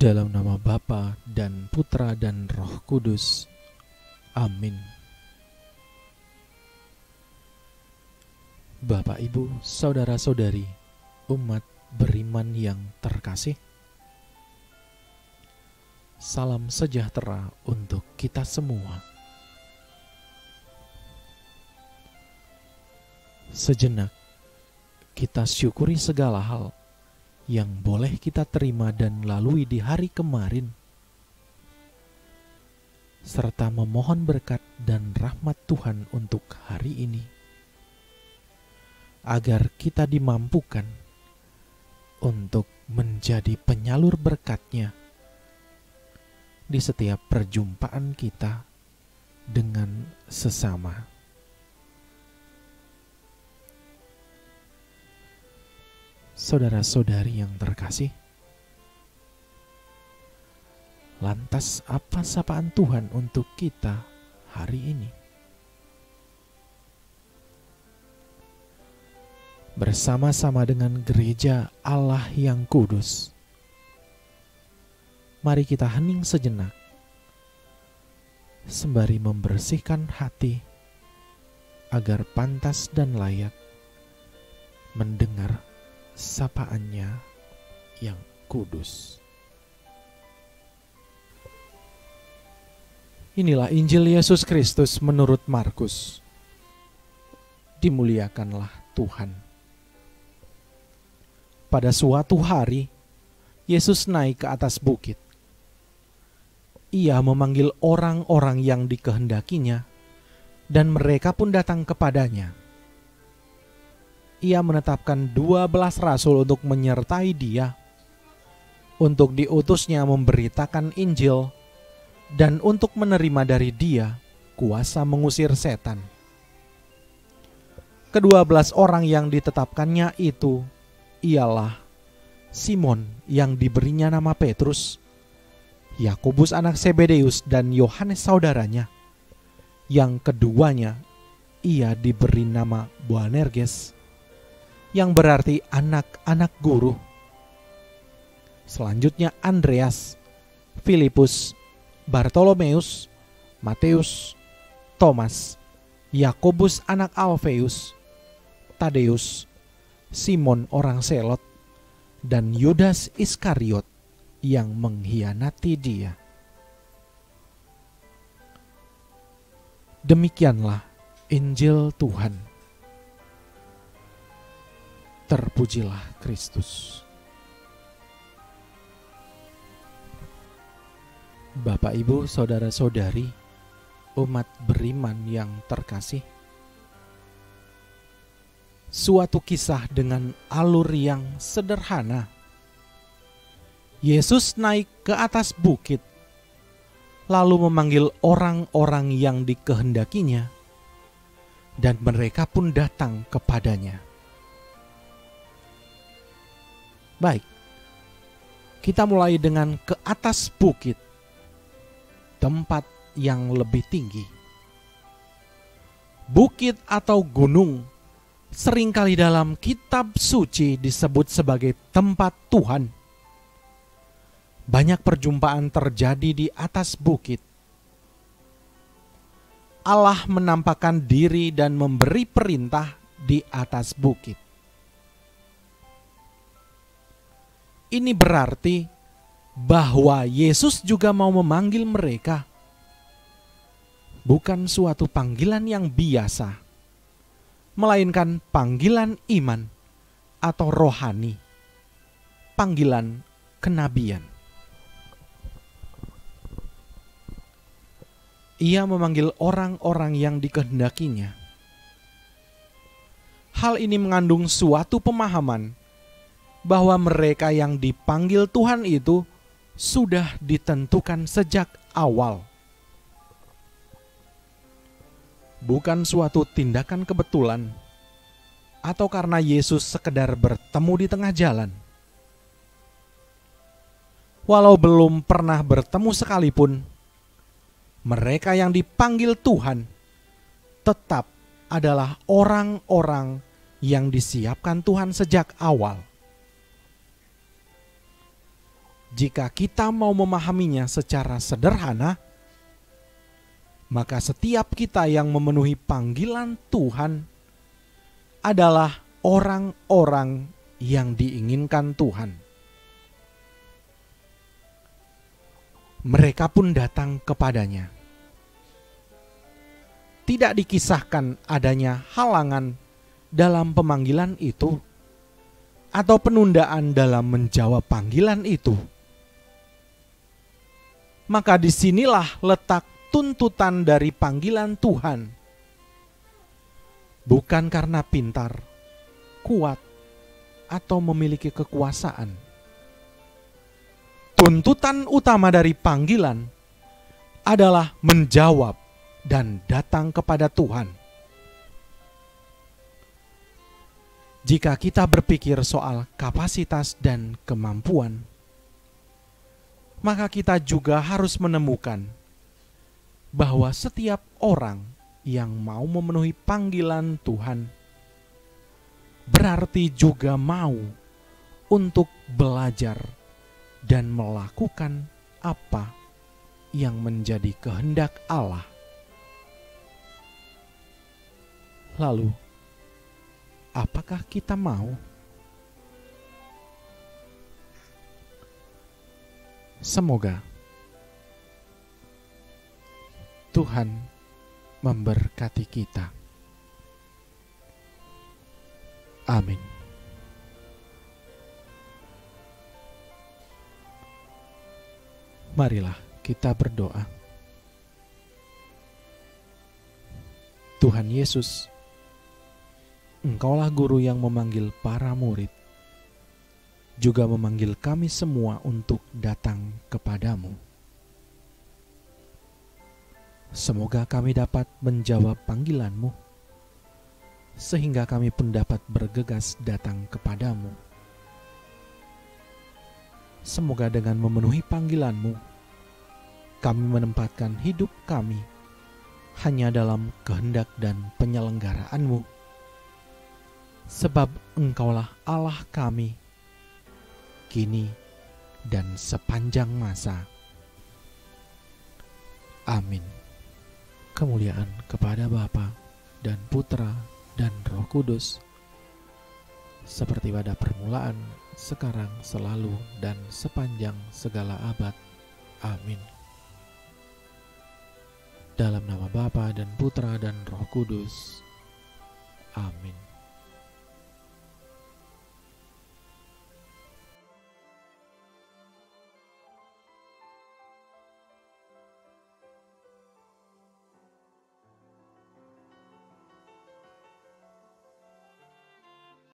Dalam nama Bapa dan Putra dan Roh Kudus. Amin. Bapak, Ibu, saudara-saudari, umat beriman yang terkasih, salam sejahtera untuk kita semua. Sejenak kita syukuri segala hal yang boleh kita terima dan lalui di hari kemarin, serta memohon berkat dan rahmat Tuhan untuk hari ini, agar kita dimampukan untuk menjadi penyalur berkat-Nya di setiap perjumpaan kita dengan sesama. Saudara-saudari yang terkasih, lantas apa sapaan Tuhan untuk kita hari ini? Bersama-sama dengan gereja Allah yang kudus, mari kita hening sejenak, sembari membersihkan hati agar pantas dan layak mendengar sapaan-Nya yang kudus. Inilah Injil Yesus Kristus menurut Markus. Dimuliakanlah Tuhan. Pada suatu hari, Yesus naik ke atas bukit. Ia memanggil orang-orang yang dikehendakinya, dan mereka pun datang kepadanya. Ia menetapkan 12 rasul untuk menyertai Dia, untuk diutusnya memberitakan Injil, dan untuk menerima dari Dia kuasa mengusir setan. Ke-12 orang yang ditetapkannya itu ialah Simon yang diberinya nama Petrus, Yakobus anak Zebedeus dan Yohanes saudaranya. Yang keduanya ia diberi nama Boanerges, yang berarti anak-anak guru. Selanjutnya Andreas, Filipus, Bartolomeus, Matius, Thomas, Yakobus anak Alfeus, Tadeus, Simon orang Selot, dan Yudas Iskariot yang mengkhianati Dia. Demikianlah Injil Tuhan. Terpujilah Kristus. Bapak, Ibu, saudara-saudari, umat beriman yang terkasih, suatu kisah dengan alur yang sederhana. Yesus naik ke atas bukit, lalu memanggil orang-orang yang dikehendakinya, dan mereka pun datang kepadanya. Baik, kita mulai dengan ke atas bukit, tempat yang lebih tinggi. Bukit atau gunung seringkali dalam kitab suci disebut sebagai tempat Tuhan. Banyak perjumpaan terjadi di atas bukit. Allah menampakkan diri dan memberi perintah di atas bukit. Ini berarti bahwa Yesus juga mau memanggil mereka. Bukan suatu panggilan yang biasa, melainkan panggilan iman atau rohani, panggilan kenabian. Ia memanggil orang-orang yang dikehendakinya. Hal ini mengandung suatu pemahaman bahwa mereka yang dipanggil Tuhan itu sudah ditentukan sejak awal. Bukan suatu tindakan kebetulan atau karena Yesus sekedar bertemu di tengah jalan. Walau belum pernah bertemu sekalipun, mereka yang dipanggil Tuhan tetap adalah orang-orang yang disiapkan Tuhan sejak awal. Jika kita mau memahaminya secara sederhana, maka setiap kita yang memenuhi panggilan Tuhan adalah orang-orang yang diinginkan Tuhan. Mereka pun datang kepadanya. Tidak dikisahkan adanya halangan dalam pemanggilan itu atau penundaan dalam menjawab panggilan itu. Maka disinilah letak tuntutan dari panggilan Tuhan. Bukan karena pintar, kuat, atau memiliki kekuasaan. Tuntutan utama dari panggilan adalah menjawab dan datang kepada Tuhan. Jika kita berpikir soal kapasitas dan kemampuan, maka kita juga harus menemukan bahwa setiap orang yang mau memenuhi panggilan Tuhan berarti juga mau untuk belajar dan melakukan apa yang menjadi kehendak Allah. Lalu, apakah kita mau? Semoga Tuhan memberkati kita. Amin. Marilah kita berdoa. Tuhan Yesus, Engkaulah guru yang memanggil para murid, juga memanggil kami semua untuk datang kepadamu. Semoga kami dapat menjawab panggilan-Mu, sehingga kami pun dapat bergegas datang kepadamu. Semoga dengan memenuhi panggilan-Mu, kami menempatkan hidup kami hanya dalam kehendak dan penyelenggaraan-Mu, sebab Engkaulah Allah kami, kini dan sepanjang masa. Amin. Kemuliaan kepada Bapa dan Putra dan Roh Kudus, seperti pada permulaan, sekarang, selalu, dan sepanjang segala abad. Amin. Dalam nama Bapa dan Putra dan Roh Kudus. Amin.